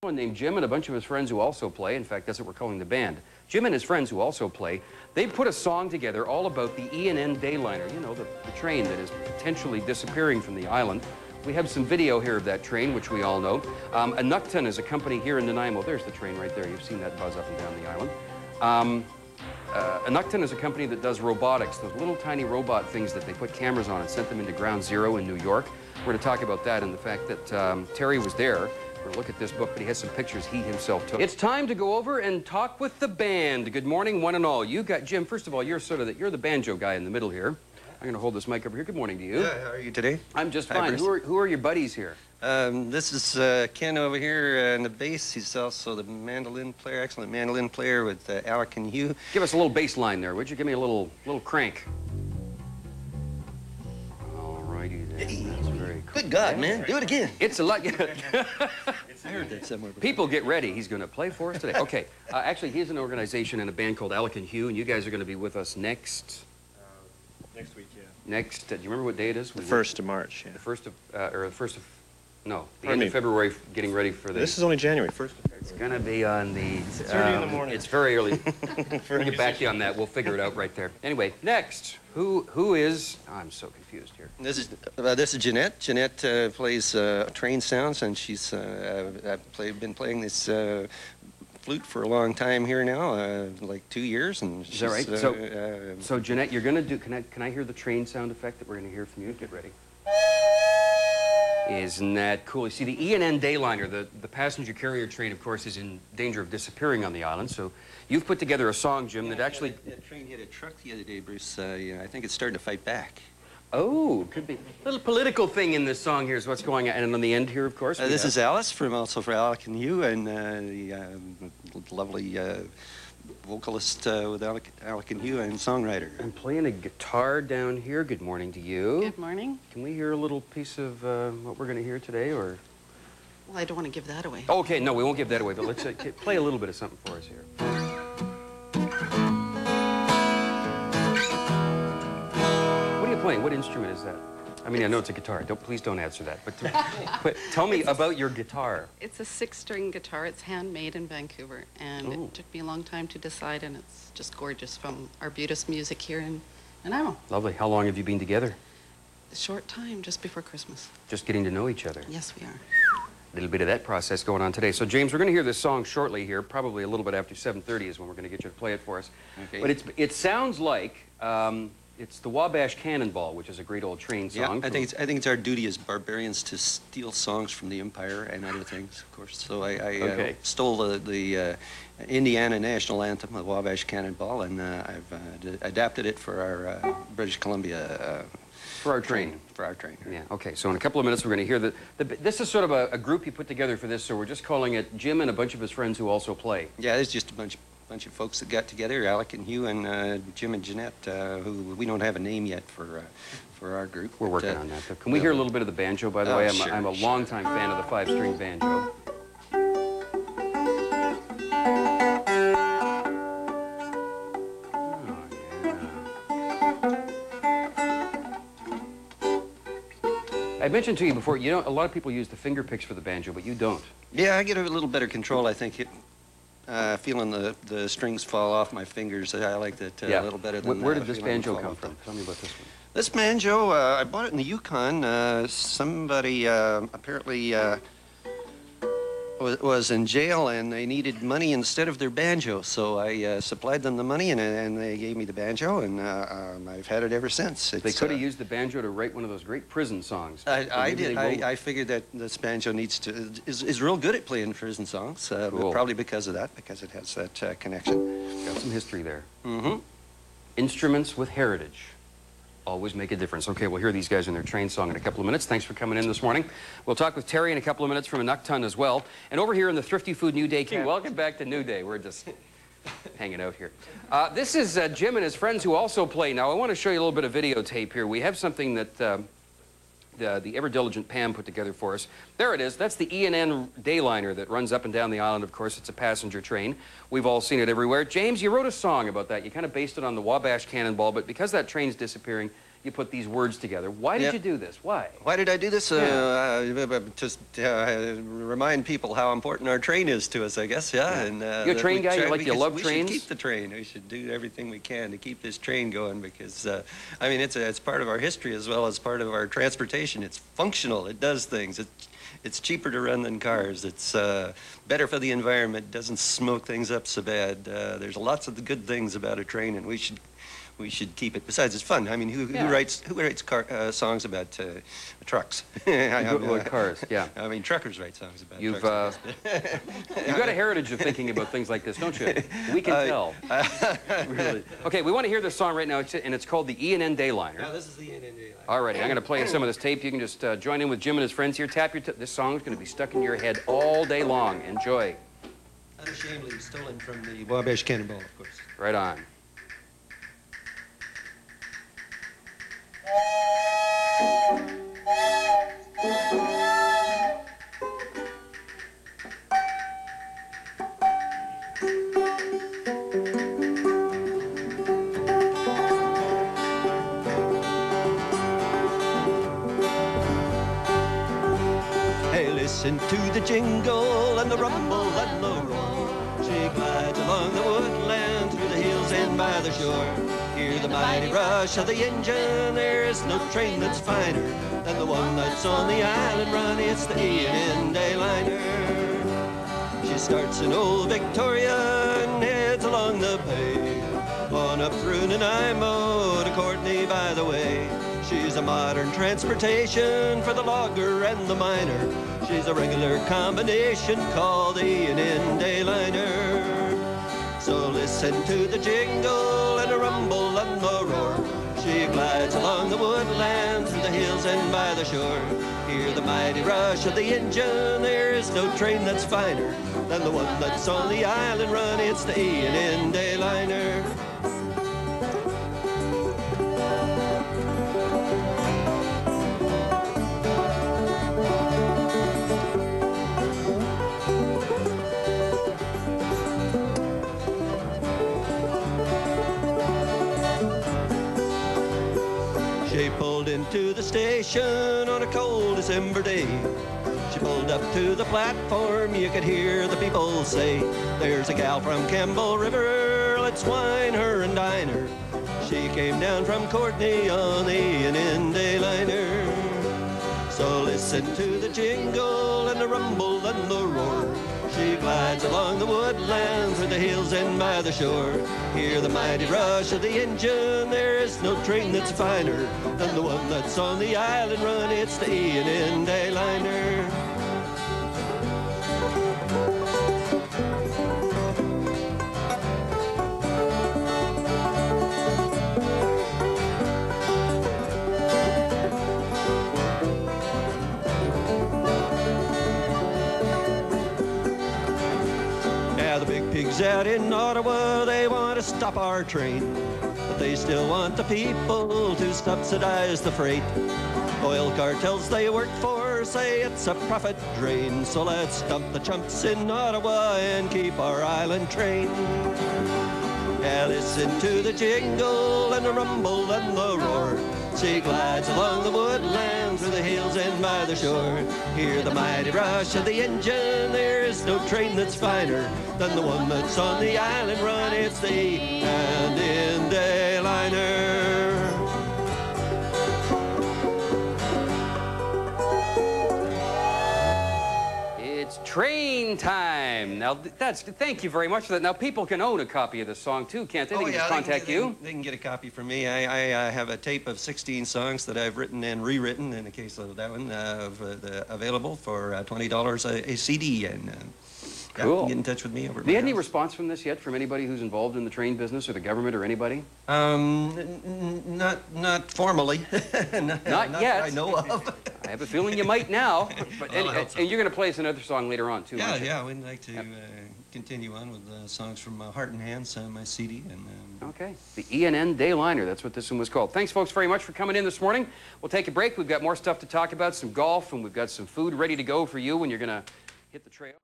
Someone named Jim and a bunch of his friends who also play. In fact, that's what we're calling the band. Jim and his friends who also play. They put a song together all about the E&N Dayliner, you know, the train that is potentially disappearing from the island. We have some video here of that train, which we all know. Alicken is a company here in Nanaimo. There's the train right there. You've seen that buzz up and down the island. Alicken is a company that does robotics, those little tiny robot things that they put cameras on and sent them into Ground Zero in New York. We're going to talk about that and the fact that Terry was there. We're going to look at this book, but he has some pictures he himself took. It's time to go over and talk with the band. Good morning, one and all. You got Jim. First of all, you're the banjo guy in the middle here. I'm going to hold this mic over here. Good morning to you. Yeah, how are you today? I'm just fine. Who are your buddies here? This is Ken over here on the bass. He's also the mandolin player, excellent mandolin player with Alicken. Give us a little bass line there, would you? Give me a little crank. All righty then. Hey, that's very cool. Good God, man. Do it again. It's a lot. I heard that somewhere before. People get ready. He's going to play for us today. Okay. Actually, he's an organization and a band called Alicken, and you guys are going to be with us next... Next week, yeah. Next, do you remember what day it is? The 1st of March, yeah. The 1st of, no, the end of February, getting ready for the... This is only January, 1st of February. It's going to be on the... It's early in the morning. It's very early. We'll get back to you on that. We'll figure it out right there. Anyway, next, who is... Oh, I'm so confused here. This is Janette. Janette plays train sounds, and she's been playing this flute for a long time here now, like 2 years. And is that right? So Janette, you're going to do... Can I hear the train sound effect that we're going to hear from you? Get ready. Isn't that cool? You see, the E&N Dayliner, the passenger carrier train, of course, is in danger of disappearing on the island. So you've put together a song, Jim, that actually... That train hit a truck the other day, Bruce. I think it's starting to fight back. Oh, could be. A little political thing in this song here is what's going on. And on the end here, of course. This is Alice, also for Alicken, and the lovely vocalist with Alicken and songwriter. I'm playing a guitar down here. Good morning to you. Good morning. Can we hear a little piece of what we're going to hear today, or? Well, I don't want to give that away. Oh, okay, no, we won't give that away, but let's play a little bit of something for us here. What are you playing? What instrument is that? I mean, I know it's a guitar. Please don't answer that. But tell me about your guitar. It's a 6-string guitar. It's handmade in Vancouver, and it took me a long time to decide, and it's just gorgeous from our beautiful music here in Nanaimo. Lovely. How long have you been together? A short time, just before Christmas. Just getting to know each other. Yes, we are. A little bit of that process going on today. So, James, we're going to hear this song shortly here. Probably a little bit after 7:30 is when we're going to get you to play it for us. Okay. But it sounds like... it's the Wabash Cannonball, which is a great old train song. Yeah, I think it's our duty as barbarians to steal songs from the Empire and other things, of course. So I stole the Indiana national anthem, the Wabash Cannonball, and I've adapted it for our British Columbia for our train. For our train. Yeah. Okay. So in a couple of minutes, we're going to hear this is sort of a group you put together for this. So we're just calling it Jim and a bunch of his friends who also play. Yeah, it's just a bunch of folks that got together, Alicken, and Jim and Janette, who we don't have a name yet for our group. We're working on that. Can we hear a little bit of the banjo, by the way? I'm a longtime fan of the 5-string banjo. Oh, yeah. I mentioned to you before, you know, a lot of people use the finger picks for the banjo, but you don't. Yeah, I get a little better control, I think. Feeling the strings fall off my fingers, I like that a little better than Where did this banjo come from? Tell me about this one. This banjo, I bought it in the Yukon. Somebody apparently was in jail, and they needed money instead of their banjo. So I supplied them the money, and they gave me the banjo, and I've had it ever since. They could have used the banjo to write one of those great prison songs. I did. I figured that this banjo is real good at playing prison songs. Cool. Probably because of that, because it has that connection. Got some history there. Mm-hmm. Instruments with heritage always make a difference. Okay, we'll hear these guys in their train song in a couple of minutes. Thanks for coming in this morning. We'll talk with Terry in a couple of minutes from Alicken as well. And over here in the Thrifty Food New Day, welcome back to New Day. We're just hanging out here. This is Jim and his friends who also play. Now, I want to show you a little bit of videotape here. We have something that the ever-diligent Pam put together for us. There it is. That's the E&N Dayliner that runs up and down the island. Of course, it's a passenger train. We've all seen it everywhere. James, you wrote a song about that. You kind of based it on the Wabash Cannonball, but because that train's disappearing, you put these words together. Why did you do this? Why? Why did I do this? Just remind people how important our train is to us, I guess, And, you're a train guy? You love trains? We should keep the train. We should do everything we can to keep this train going because, I mean, it's part of our history as well as part of our transportation. It's functional. It does things. It's cheaper to run than cars. It's better for the environment. Doesn't smoke things up so bad. There's lots of the good things about a train, and we should keep it. Besides, it's fun. I mean, who writes songs about trucks? Cars, yeah. I mean, truckers write songs about You've trucks. You've got a heritage of thinking about things like this, don't you? We can tell. Really. Okay, we want to hear this song right now, and it's called the E&N Dayliner. Yeah, this is the E&N Dayliner. All righty, I'm going to play some of this tape. You can just join in with Jim and his friends here. Tap your this song is going to be stuck in your head all day long. Enjoy. Unashamedly stolen from the Wabash Cannonball, of course. Right on. Hey, listen to the jingle and the rumble and the roar. She glides along the woodland through the hills and by the shore. Hear the mighty rush of the engine. There is no train that's finer than the one that's on the island run. It's the E&N Dayliner. She starts in old Victoria and heads along the bay, on up through Nanaimo to Courtney by the way. She's a modern transportation for the logger and the miner. She's a regular combination called the E&N Dayliner. So listen to the jingle and the rumble and the roar. She glides along the woodland through the hills and by the shore. Hear the mighty rush of the engine. There is no train that's finer than the one that's on the island run. It's the E&N Dayliner. She pulled into the station on a cold December day. She pulled up to the platform, you could hear the people say, there's a gal from Campbell River, let's wine her and dine her. She came down from Courtney on the E&N Dayliner. So listen to the jingle and the rumble and the roar. She glides along the woodland through the hills and by the shore. Hear the mighty rush of the engine. There is no train that's finer than the one that's on the island run. It's the E&N Dayliner. The big pigs out in Ottawa, they want to stop our train, but they still want the people to subsidize the freight. Oil cartels they work for say it's a profit drain, so let's stump the chumps in Ottawa and keep our island train. Yeah, listen to the jingle and the rumble and the roar. She glides along the woodland through the hills and by the shore. Hear the mighty rush of the engine. There is no train that's finer than the one that's on the island run. It's the E&N Dayliner. It's train time. Now, thank you very much for that. Now, people can own a copy of this song, too, can't they? They can just contact you. They can get a copy from me. I have a tape of 16 songs that I've written and rewritten, in the case of that one, available for $20 a CD. And cool. Get in touch with me over. Have you had any response from this yet from anybody who's involved in the train business or the government or anybody? Not formally. not yet. I know of. I have a feeling you might now. But and you're going to play us another song later on too. Yeah. We'd like to continue on with songs from Heart and Hands, my CD. And okay, the E&N Dayliner. That's what this one was called. Thanks, folks, very much for coming in this morning. We'll take a break. We've got more stuff to talk about, some golf, and we've got some food ready to go for you when you're going to hit the trail.